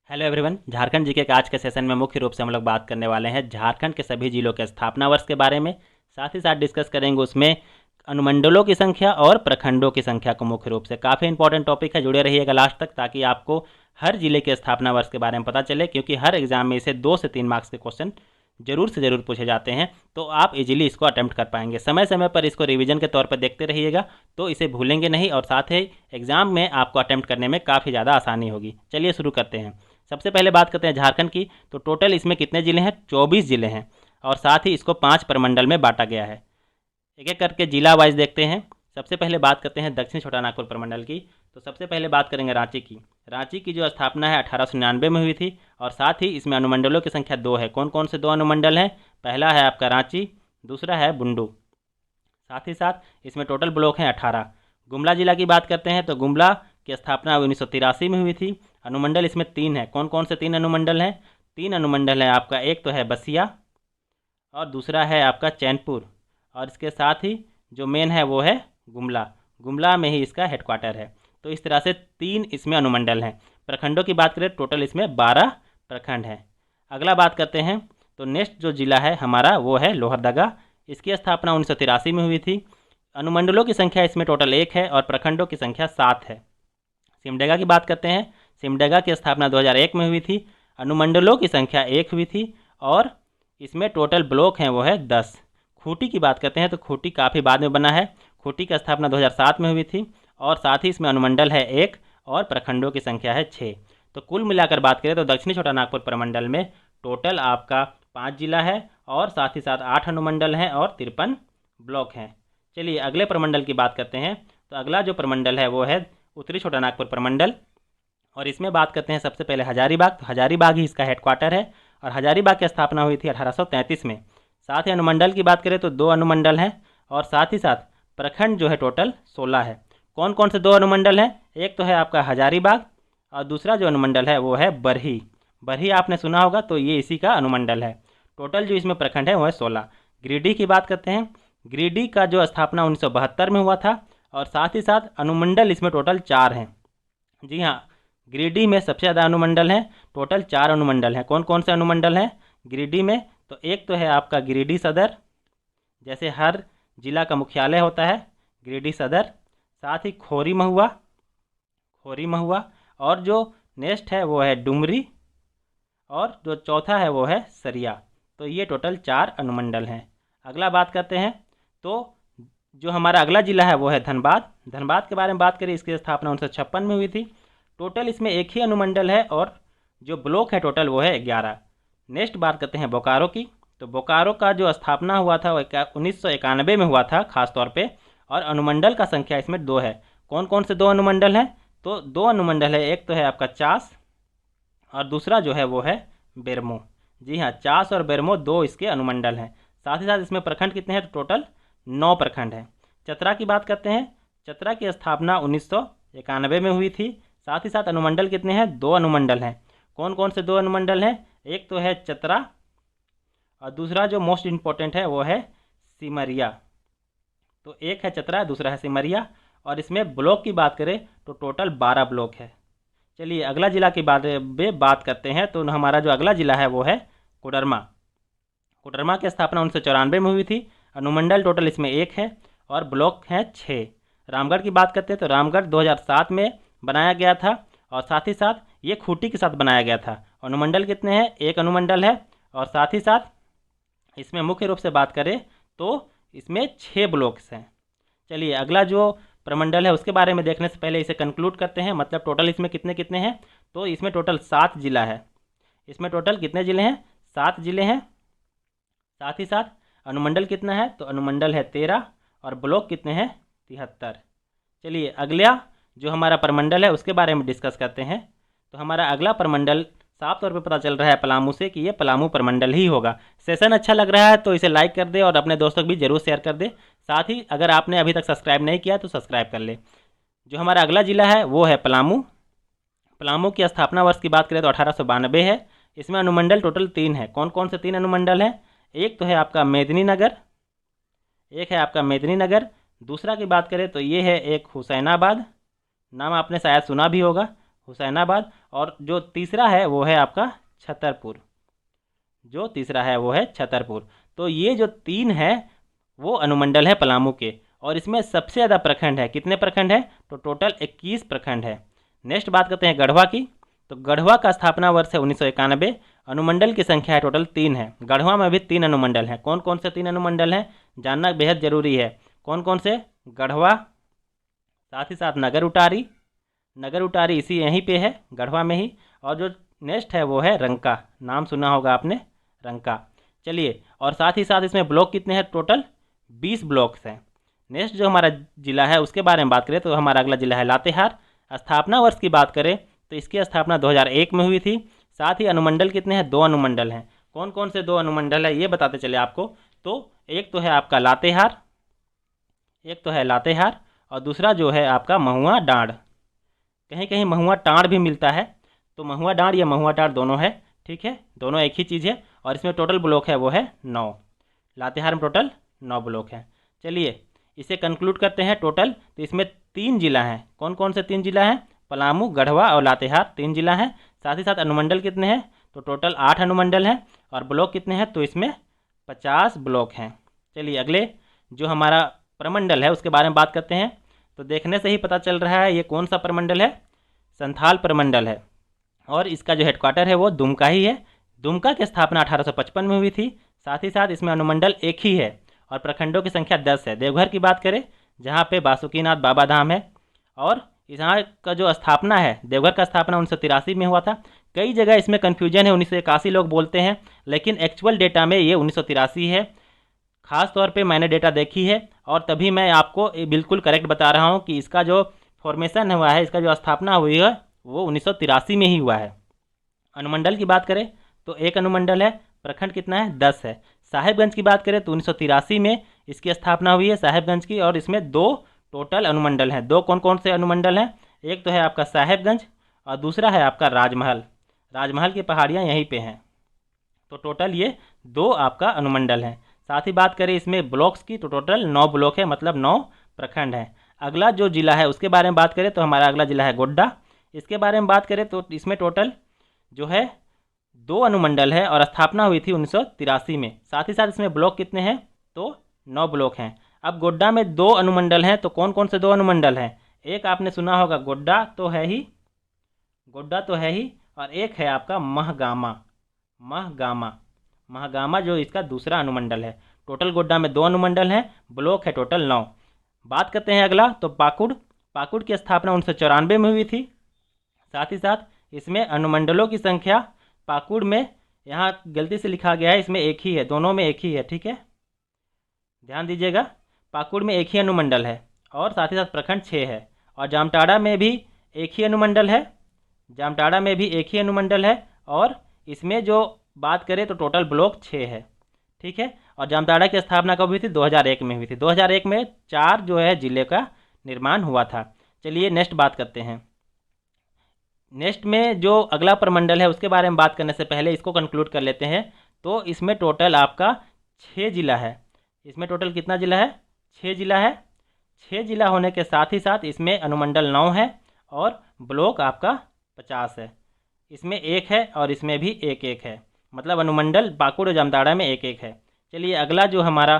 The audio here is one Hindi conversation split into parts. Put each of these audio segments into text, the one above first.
Hello everyone. झारखंड जीके के आज के सेशन में मुख्य रूप से हम लोग बात करने वाले हैं झारखंड के सभी जिलों के स्थापना वर्ष के बारे में। साथ ही साथ डिस्कस करेंगे उसमें अनुमंडलों की संख्या और प्रखंडों की संख्या को। मुख्य रूप से काफ़ी इंपॉर्टेंट टॉपिक है, जुड़े रहिएगा लास्ट तक ताकि आपको हर जिले के स्थापना वर्ष के बारे में पता चले, क्योंकि हर एग्जाम में इसे 2 से 3 मार्क्स के क्वेश्चन जरूर से ज़रूर पूछे जाते हैं, तो आप इजीली इसको अटेम्प्ट कर पाएंगे। समय समय पर इसको रिवीजन के तौर पर देखते रहिएगा तो इसे भूलेंगे नहीं और साथ ही एग्जाम में आपको अटेम्प्ट करने में काफ़ी ज़्यादा आसानी होगी। चलिए शुरू करते हैं। सबसे पहले बात करते हैं झारखंड की। तो टोटल इसमें कितने ज़िले हैं? 24 ज़िले हैं और साथ ही इसको 5 प्रमंडल में बांटा गया है। एक एक करके जिला वाइज देखते हैं। सबसे पहले बात करते हैं दक्षिण छोटानागपुर प्रमंडल की। तो सबसे पहले बात करेंगे रांची की। रांची की जो स्थापना है 1899 में हुई थी और साथ ही इसमें अनुमंडलों की संख्या 2 है। कौन कौन से 2 अनुमंडल हैं? पहला है आपका रांची, दूसरा है बुंडू। साथ ही साथ इसमें टोटल ब्लॉक हैं 18। गुमला जिला की बात करते हैं तो गुमला की स्थापना 1983 में हुई थी। अनुमंडल इसमें 3 है। कौन कौन से 3 अनुमंडल हैं? 3 अनुमंडल हैं आपका, एक तो है बसिया और दूसरा है आपका चैनपुर और इसके साथ ही जो मेन है वो है गुमला। गुमला में ही इसका हेडक्वार्टर है। तो इस तरह से 3 इसमें अनुमंडल हैं। प्रखंडों की बात करें टोटल इसमें 12 प्रखंड हैं। अगला बात करते हैं तो नेक्स्ट जो जिला है हमारा वो है लोहरदगा। इसकी स्थापना 1983 में हुई थी। अनुमंडलों की संख्या इसमें टोटल 1 है और प्रखंडों की संख्या 7 है। सिमडेगा की बात करते हैं। सिमडेगा की स्थापना 2001 में हुई थी। अनुमंडलों की संख्या 1 हुई थी और इसमें टोटल ब्लॉक हैं वो है 10। खूंटी की बात करते हैं तो खूंटी काफ़ी बाद में बना है। खूंटी की स्थापना 2007 में हुई थी और साथ ही इसमें अनुमंडल है 1 और प्रखंडों की संख्या है 6। तो कुल मिलाकर बात करें तो दक्षिणी छोटानागपुर प्रमंडल में टोटल आपका 5 जिला है और साथ ही साथ 8 अनुमंडल हैं और 53 ब्लॉक हैं। चलिए अगले प्रमंडल की बात करते हैं। तो अगला जो प्रमंडल है वो है उत्तरी छोटानागपुर प्रमंडल और इसमें बात करते हैं सबसे पहले हजारीबाग। तो हजारीबाग ही इसका हेडक्वार्टर है और हजारीबाग की स्थापना हुई थी 1833 में। साथ ही अनुमंडल की बात करें तो 2 अनुमंडल हैं और साथ ही साथ प्रखंड जो है टोटल 16 है। कौन कौन से 2 अनुमंडल हैं? एक तो है आपका हजारीबाग और दूसरा जो अनुमंडल है वो है बरही। बरही आपने सुना होगा, तो ये इसी का अनुमंडल है। टोटल जो इसमें प्रखंड है वो है 16। गिरिडीह की बात करते हैं। गिरिडीह का जो स्थापना 1972 में हुआ था और साथ ही साथ अनुमंडल इसमें टोटल 4 हैं। जी हाँ, गिरिडीह में सबसे ज़्यादा अनुमंडल हैं। टोटल 4 अनुमंडल हैं। कौन कौन से अनुमंडल हैं गिरिडीह में? तो एक तो है आपका गिरिडीह सदर, जैसे हर जिला का मुख्यालय होता है गिरिडीह सदर। साथ ही खोरी महुआ, खोरी महुआ और जो नेक्स्ट है वो है डुमरी और जो चौथा है वो है सरिया। तो ये टोटल 4 अनुमंडल हैं। अगला बात करते हैं तो जो हमारा अगला जिला है वो है धनबाद। धनबाद के बारे में बात करें, इसकी स्थापना 1956 में हुई थी। टोटल इसमें एक ही अनुमंडल है और जो ब्लॉक है टोटल वो है 11। नेक्स्ट बात करते हैं बोकारो की। तो बोकारो का जो स्थापना हुआ था वो 1991 में हुआ था खास तौर पे और अनुमंडल का संख्या इसमें 2 है। कौन कौन से 2 अनुमंडल हैं? तो 2 अनुमंडल है, एक तो है आपका चास और दूसरा जो है वो है बेरमो। जी हाँ, चास और बेरमो 2 इसके अनुमंडल हैं। साथ ही साथ इसमें प्रखंड कितने हैं? तो टोटल 9 प्रखंड हैं। चतरा की बात करते हैं। चतरा की स्थापना 1991 में हुई थी। साथ ही साथ अनुमंडल कितने हैं? 2 अनुमंडल हैं। कौन कौन से 2 अनुमंडल हैं? एक तो है चतरा और दूसरा जो मोस्ट इम्पोर्टेंट है वो है सिमरिया। तो एक है चतरा, दूसरा है सिमरिया और इसमें ब्लॉक की बात करें तो टोटल 12 ब्लॉक है। चलिए अगला जिला की बात करते हैं। तो हमारा जो अगला जिला है वो है कोडरमा। कोडरमा की स्थापना 1994 में हुई थी। अनुमंडल टोटल इसमें 1 है और ब्लॉक हैं 6। रामगढ़ की बात करते हैं तो रामगढ़ 2007 में बनाया गया था और साथ ही साथ ये खूंटी के साथ बनाया गया था। अनुमंडल कितने हैं? 1 अनुमंडल है और साथ ही साथ इसमें मुख्य रूप से बात करें तो इसमें 6 ब्लॉक्स हैं। चलिए अगला जो प्रमंडल है उसके बारे में देखने से पहले इसे कंक्लूड करते हैं, मतलब टोटल इसमें कितने कितने हैं। तो इसमें टोटल 7 जिला है। इसमें टोटल कितने ज़िले हैं? 7 जिले हैं। साथ ही साथ अनुमंडल कितना है? तो अनुमंडल है 13 और ब्लॉक कितने हैं? 73। चलिए अगला जो हमारा प्रमंडल है उसके बारे में डिस्कस करते हैं। तो हमारा अगला प्रमंडल साफ तौर पे पता चल रहा है पलामू से कि ये पलामू प्रमंडल ही होगा। सेशन अच्छा लग रहा है तो इसे लाइक कर दे और अपने दोस्तों को भी जरूर शेयर कर दे। साथ ही अगर आपने अभी तक सब्सक्राइब नहीं किया तो सब्सक्राइब कर ले। जो हमारा अगला जिला है वो है पलामू। पलामू की स्थापना वर्ष की बात करें तो 1892 है। इसमें अनुमंडल टोटल 3 है। कौन कौन से 3 अनुमंडल हैं? एक तो है आपका मेदिनीनगर, एक है आपका मेदिनीनगर। दूसरा की बात करें तो ये है एक हुसैनाबाद, नाम आपने शायद सुना भी होगा हुसैनाबाद, और जो तीसरा है वो है आपका छतरपुर। जो तीसरा है वो है छतरपुर। तो ये जो 3 है वो अनुमंडल है पलामू के, और इसमें सबसे ज़्यादा प्रखंड है। कितने प्रखंड है? तो टोटल 21 प्रखंड है। नेक्स्ट बात करते हैं गढ़वा की। तो गढ़वा का स्थापना वर्ष है 1991। अनुमंडल की संख्या है टोटल 3 है। गढ़वा में भी 3 अनुमंडल हैं। कौन कौन से 3 अनुमंडल हैं जानना बेहद ज़रूरी है। कौन कौन से? गढ़वा, साथ ही साथ नगर उटारी। नगर उटारी इसी यहीं पे है, गढ़वा में ही। और जो नेक्स्ट है वो है रंका। नाम सुना होगा आपने, रंका। चलिए, और साथ ही साथ इसमें ब्लॉक कितने हैं? टोटल 20 ब्लॉक्स हैं। नेक्स्ट जो हमारा जिला है उसके बारे में बात करें तो हमारा अगला जिला है लातेहार। स्थापना वर्ष की बात करें तो इसकी स्थापना 2001 में हुई थी। साथ ही अनुमंडल कितने हैं? 2 अनुमंडल हैं। कौन कौन से 2 अनुमंडल है ये बताते चले आपको। तो एक तो है आपका लातेहार, एक तो है लातेहार, और दूसरा जो है आपका महुआ डांड। कहीं कहीं महुआ टांड भी मिलता है, तो महुआ डांड या महुआ टांड दोनों है। ठीक है, दोनों एक ही चीज़ है। और इसमें टोटल ब्लॉक है वो है 9। लातेहार में टोटल 9 ब्लॉक हैं। चलिए इसे कंक्लूड करते हैं। टोटल तो इसमें 3 जिला हैं। कौन कौन से 3 जिला हैं? पलामू, गढ़वा और लातेहार 3 जिला हैं। साथ ही साथ अनुमंडल कितने हैं? तो टोटल 8 अनुमंडल हैं। और ब्लॉक कितने हैं? तो इसमें 50 ब्लॉक हैं। चलिए अगले जो हमारा प्रमंडल है उसके बारे में बात करते हैं। तो देखने से ही पता चल रहा है ये कौन सा प्रमंडल है। संथाल प्रमंडल है, और इसका जो हेडक्वार्टर है वो दुमका ही है। दुमका की स्थापना 1855 में हुई थी। साथ ही साथ इसमें अनुमंडल एक ही है, और प्रखंडों की संख्या 10 है। देवघर की बात करें जहाँ पे बासुकीनाथ बाबा धाम है, और यहाँ का जो स्थापना है, देवघर का स्थापना 1983 में हुआ था। कई जगह इसमें कन्फ्यूजन है, 1981 लोग बोलते हैं, लेकिन एक्चुअल डेटा में ये 1983 है। ख़ास तौर पे मैंने डेटा देखी है, और तभी मैं आपको बिल्कुल करेक्ट बता रहा हूँ कि इसका जो फॉर्मेशन हुआ है, इसका जो स्थापना हुई है वो 1983 में ही हुआ है। अनुमंडल की बात करें तो एक अनुमंडल है। प्रखंड कितना है? 10 है। साहेबगंज की बात करें तो 1983 में इसकी स्थापना हुई है साहेबगंज की, और इसमें 2 टोटल अनुमंडल हैं। 2 कौन कौन से अनुमंडल हैं? एक तो है आपका साहेबगंज, और दूसरा है आपका राजमहल। राजमहल की पहाड़ियाँ यहीं पे हैं। तो टोटल ये 2 आपका अनुमंडल हैं। साथ ही बात करें इसमें ब्लॉक्स की तो टोटल 9 ब्लॉक है, मतलब 9 प्रखंड हैं। अगला जो जिला है उसके बारे में बात करें तो हमारा अगला जिला है गोड्डा। इसके बारे में बात करें तो इसमें टोटल जो है 2 अनुमंडल है, और स्थापना हुई थी 1983 में। साथ ही साथ इसमें ब्लॉक कितने हैं? तो 9 ब्लॉक हैं। अब गोड्डा में 2 अनुमंडल हैं, तो कौन कौन से 2 अनुमंडल हैं? एक आपने सुना होगा गोड्डा तो है ही, गोड्डा तो है ही, और एक है आपका महगामा। महगामा, महगामा जो इसका दूसरा अनुमंडल है। टोटल गोड्डा में 2 अनुमंडल हैं, ब्लॉक है टोटल 9। बात करते हैं अगला तो पाकुड़। पाकुड़ की स्थापना 1994 में हुई थी। साथ ही साथ इसमें अनुमंडलों की संख्या पाकुड़ में, यहाँ गलती से लिखा गया है, इसमें एक ही है, दोनों में एक ही है। ठीक है, ध्यान दीजिएगा। पाकुड़ में एक ही अनुमंडल है, और साथ ही साथ प्रखंड 6 है। और जामताड़ा में भी एक ही अनुमंडल है। जामताड़ा में भी एक ही अनुमंडल है, और इसमें जो बात करें तो टोटल ब्लॉक 6 है। ठीक है, और जामताड़ा की स्थापना कब हुई थी? 2001 में हुई थी। 2001 में 4 जो है जिले का निर्माण हुआ था। चलिए नेक्स्ट बात करते हैं। नेक्स्ट में जो अगला प्रमंडल है उसके बारे में बात करने से पहले इसको कंक्लूड कर लेते हैं। तो इसमें टोटल आपका 6 जिला है। इसमें टोटल कितना जिला है? 6 जिला है। 6 जिला होने के साथ ही साथ इसमें अनुमंडल 9 है, और ब्लॉक आपका 50 है। इसमें एक है, और इसमें भी एक एक है, मतलब अनुमंडल पाकुड़ और जामताड़ा में एक एक है। चलिए अगला जो हमारा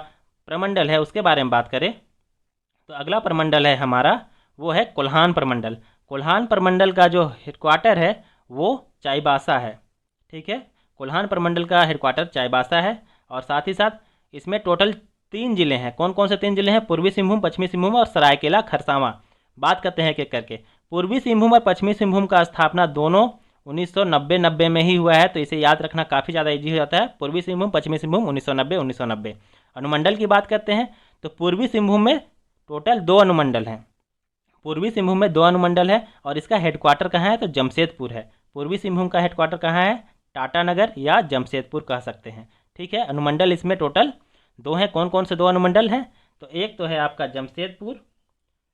प्रमंडल है उसके बारे में बात करें तो अगला प्रमंडल है हमारा वो है कोल्हान प्रमंडल। कोल्हान प्रमंडल का जो हेडक्वार्टर है वो चाईबासा है। ठीक है, कोल्हान प्रमंडल का हेडक्वार्टर चाईबासा है, और साथ ही साथ इसमें टोटल 3 जिले हैं। कौन कौन से 3 जिले हैं? पूर्वी सिंहभूम, पश्चिमी सिंहभूम और सरायकेला खरसावां। बात करते हैं एक एक करके। पूर्वी सिंहभूम और पश्चिमी सिंहभूम का स्थापना दोनों 1990 में ही हुआ है, तो इसे याद रखना काफ़ी ज़्यादा ईजी हो जाता है। पूर्वी सिंहभूम, पश्चिमी सिंहभूम 1990। अनुमंडल की बात करते हैं तो पूर्वी सिंहभूम में टोटल 2 अनुमंडल हैं। पूर्वी सिंहभूम में 2 अनुमंडल है, और इसका हेडक्वार्टर कहाँ है? तो जमशेदपुर है। पूर्वी सिंहभूम का हेडक्वार्टर कहाँ है? टाटानगर या जमशेदपुर कह सकते हैं। ठीक है, अनुमंडल इसमें टोटल 2 हैं। कौन कौन से 2 अनुमंडल हैं? तो एक तो है आपका जमशेदपुर,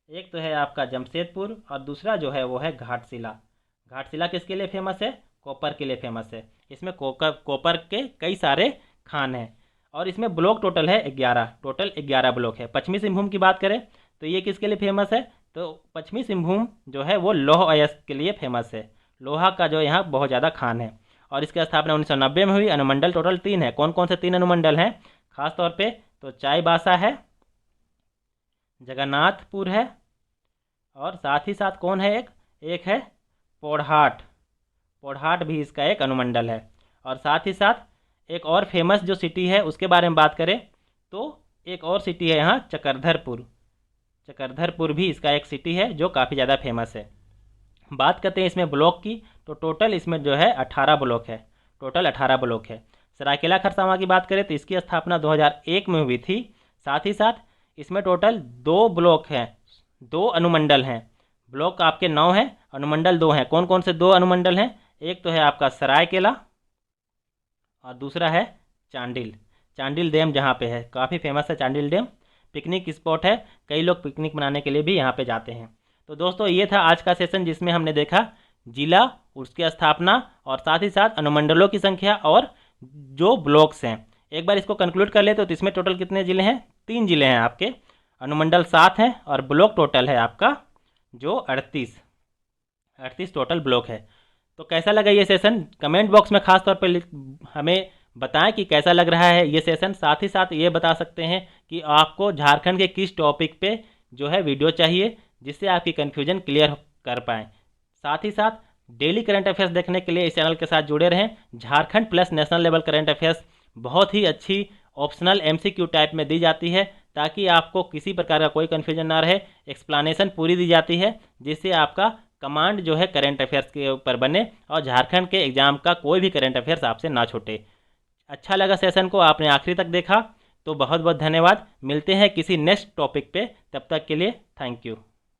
एक तो है आपका जमशेदपुर, और दूसरा जो है वो है घाटशिला। घाटशिला किसके लिए फेमस है? कॉपर के लिए फेमस है। इसमें कॉपर के कई सारे खान हैं, और इसमें ब्लॉक टोटल है 11। टोटल 11 ब्लॉक है। पश्चिमी सिंहभूम की बात करें तो ये किसके लिए फेमस है? तो पश्चिमी सिंहभूम जो है वो लौह अयस्क के लिए फेमस है। लोहा का जो यहाँ बहुत ज़्यादा खान है। और इसकी स्थापना 1990 में हुई। अनुमंडल टोटल 3 है। कौन कौन से 3 अनुमंडल हैं खास तौर पे? तो चाईबासा है, जगन्नाथपुर है, और साथ ही साथ कौन है, एक है पोड़हाट। पोड़हाट भी इसका एक अनुमंडल है। और साथ ही साथ एक और फेमस जो सिटी है उसके बारे में बात करें तो एक और सिटी है यहाँ चक्रधरपुर। चक्रधरपुर भी इसका एक सिटी है जो काफ़ी ज़्यादा फेमस है। बात करते हैं इसमें ब्लॉक की, तो टोटल इसमें जो है 18 ब्लॉक है। टोटल 18 ब्लॉक है। सरायकेला खरसावां की बात करें तो इसकी स्थापना 2001 में हुई थी। साथ ही साथ इसमें टोटल 2 ब्लॉक हैं, 2 अनुमंडल हैं। ब्लॉक आपके 9 हैं, अनुमंडल 2 हैं। कौन कौन से 2 अनुमंडल हैं? एक तो है आपका सरायकेला और दूसरा है चांडिल। चांडिल डैम जहाँ पे है, काफ़ी फेमस है चांडिल डैम। पिकनिक स्पॉट है, कई लोग पिकनिक मनाने के लिए भी यहाँ पे जाते हैं। तो दोस्तों ये था आज का सेशन जिसमें हमने देखा जिला, उसकी स्थापना और साथ ही साथ अनुमंडलों की संख्या और जो ब्लॉक्स हैं। एक बार इसको कंक्लूड कर ले तो इसमें टोटल कितने ज़िले हैं? 3 ज़िले हैं आपके, अनुमंडल 7 हैं और ब्लॉक टोटल है आपका जो 38 टोटल ब्लॉक है। तो कैसा लगा ये सेशन? कमेंट बॉक्स में खास तौर पर हमें बताएं कि कैसा लग रहा है ये सेशन। साथ ही साथ ये बता सकते हैं कि आपको झारखंड के किस टॉपिक पे जो है वीडियो चाहिए जिससे आपकी कन्फ्यूजन क्लियर कर पाएँ। साथ ही साथ डेली करंट अफेयर्स देखने के लिए इस चैनल के साथ जुड़े रहें। Jharkhand plus national level current affairs बहुत ही अच्छी ऑप्शनल MCQ टाइप में दी जाती है ताकि आपको किसी प्रकार का कोई कन्फ्यूजन ना रहे। एक्सप्लेनेशन पूरी दी जाती है जिससे आपका कमांड जो है करंट अफेयर्स के ऊपर बने और झारखंड के एग्जाम का कोई भी करंट अफेयर्स आपसे ना छूटे। अच्छा लगा सेशन को आपने आखिरी तक देखा तो बहुत बहुत धन्यवाद। मिलते हैं किसी नेक्स्ट टॉपिक पे, तब तक के लिए थैंक यू।